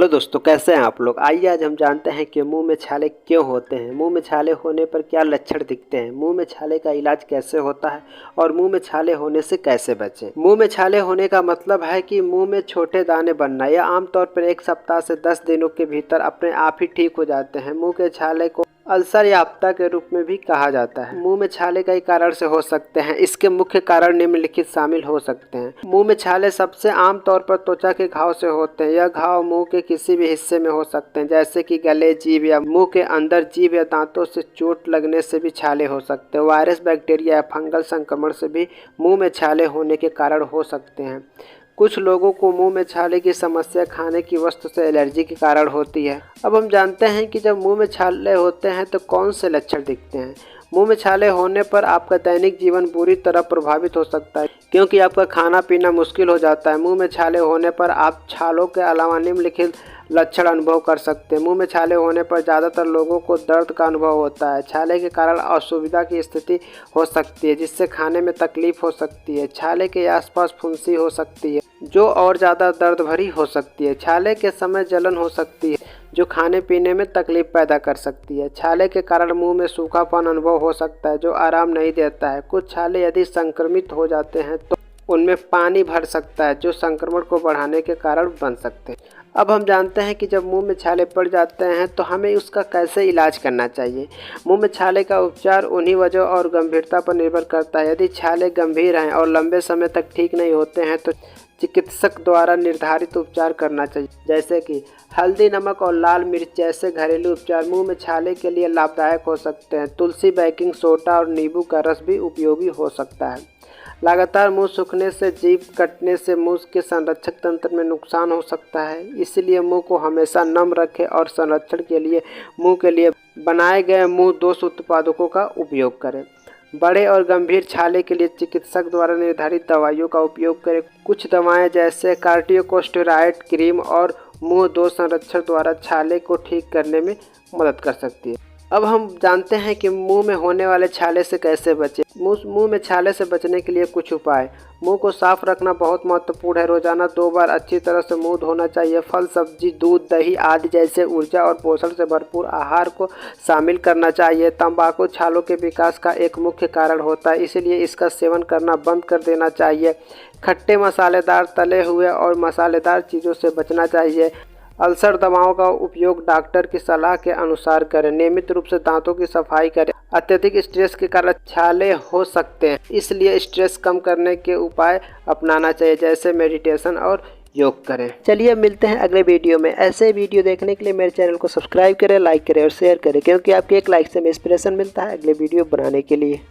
Hello दोस्तों, कैसे हैं आप लोग। आइए आज हम जानते हैं कि मुंह में छाले क्यों होते हैं, मुंह में छाले होने पर क्या लक्षण दिखते हैं, मुंह में छाले का इलाज कैसे होता है और मुंह में छाले होने से कैसे बचें। मुंह में छाले होने का मतलब है कि मुंह में छोटे दाने बनना। यह आमतौर पर 1 सप्ताह से 10 दिनों के भीतर अपने आप ही ठीक हो जाते हैं। मुंह के छाले को अल्सर या आपदा के रूप में भी कहा जाता है। मुंह में छाले कई कारण से हो सकते हैं। इसके मुख्य कारण निम्नलिखित शामिल हो सकते हैं। मुंह में छाले सबसे आम तौर पर त्वचा के घाव से होते हैं। यह घाव मुंह के किसी भी हिस्से में हो सकते हैं, जैसे कि गले, जीभ या मुंह के अंदर। जीभ या दांतों से चोट लगने से भी छाले हो सकते हैं। वायरस, बैक्टीरिया या फंगल संक्रमण से भी मुंह में छाले होने के कारण हो सकते हैं। कुछ लोगों को मुंह में छाले की समस्या खाने की वस्तु से एलर्जी के कारण होती है। अब हम जानते हैं कि जब मुंह में छाले होते हैं तो कौन से लक्षण दिखते हैं। मुंह में छाले होने पर आपका दैनिक जीवन बुरी तरह प्रभावित हो सकता है, क्योंकि आपका खाना पीना मुश्किल हो जाता है। मुंह में छाले होने पर आप छालों के अलावा निम्नलिखित लक्षण अनुभव कर सकते हैं। मुंह में छाले होने पर ज़्यादातर लोगों को दर्द का अनुभव होता है। छाले के कारण असुविधा की स्थिति हो सकती है, जिससे खाने में तकलीफ हो सकती है। छाले के आसपास फुंसी हो सकती है, जो और ज़्यादा दर्द भरी हो सकती है। छाले के समय जलन हो सकती है, जो खाने पीने में तकलीफ पैदा कर सकती है। छाले के कारण मुंह में सूखापन अनुभव हो सकता है, जो आराम नहीं देता है। कुछ छाले यदि संक्रमित हो जाते हैं तो उनमें पानी भर सकता है, जो संक्रमण को बढ़ाने के कारण बन सकते हैं। अब हम जानते हैं कि जब मुंह में छाले पड़ जाते हैं तो हमें उसका कैसे इलाज करना चाहिए। मुंह में छाले का उपचार उन्हीं वजह और गंभीरता पर निर्भर करता है। यदि छाले गंभीर हैं और लंबे समय तक ठीक नहीं होते हैं तो चिकित्सक द्वारा निर्धारित उपचार करना चाहिए, जैसे कि हल्दी, नमक और लाल मिर्च जैसे घरेलू उपचार मुंह में छाले के लिए लाभदायक हो सकते हैं। तुलसी, बेकिंग सोडा और नींबू का रस भी उपयोगी हो सकता है। लगातार मुंह सूखने से, जीभ कटने से मुंह के संरक्षक तंत्र में नुकसान हो सकता है। इसलिए मुंह को हमेशा नम रखें और संरक्षण के लिए मुंह के लिए बनाए गए मुंह दोष उत्पादकों का उपयोग करें। बड़े और गंभीर छाले के लिए चिकित्सक द्वारा निर्धारित दवाइयों का उपयोग करें। कुछ दवाएं जैसे कार्टिकोस्टेरॉइड क्रीम और मुंह दोष संरक्षण द्वारा छाले को ठीक करने में मदद कर सकती है। अब हम जानते हैं कि मुंह में होने वाले छाले से कैसे बचें। मुंह में छाले से बचने के लिए कुछ उपाय। मुंह को साफ रखना बहुत महत्वपूर्ण है। रोजाना 2 बार अच्छी तरह से मुंह धोना चाहिए। फल, सब्जी, दूध, दही आदि जैसे ऊर्जा और पोषण से भरपूर आहार को शामिल करना चाहिए। तंबाकू छालों के विकास का एक मुख्य कारण होता है, इसलिए इसका सेवन करना बंद कर देना चाहिए। खट्टे, मसालेदार, तले हुए और मसालेदार चीज़ों से बचना चाहिए। अल्सर दवाओं का उपयोग डॉक्टर की सलाह के अनुसार करें। नियमित रूप से दांतों की सफाई करें। अत्यधिक स्ट्रेस के कारण छाले हो सकते हैं, इसलिए स्ट्रेस कम करने के उपाय अपनाना चाहिए, जैसे मेडिटेशन और योग करें। चलिए मिलते हैं अगले वीडियो में। ऐसे वीडियो देखने के लिए मेरे चैनल को सब्सक्राइब करें, लाइक करें और शेयर करें, क्योंकि आपके एक लाइक से हमें इंस्पिरेशन मिलता है अगले वीडियो बनाने के लिए।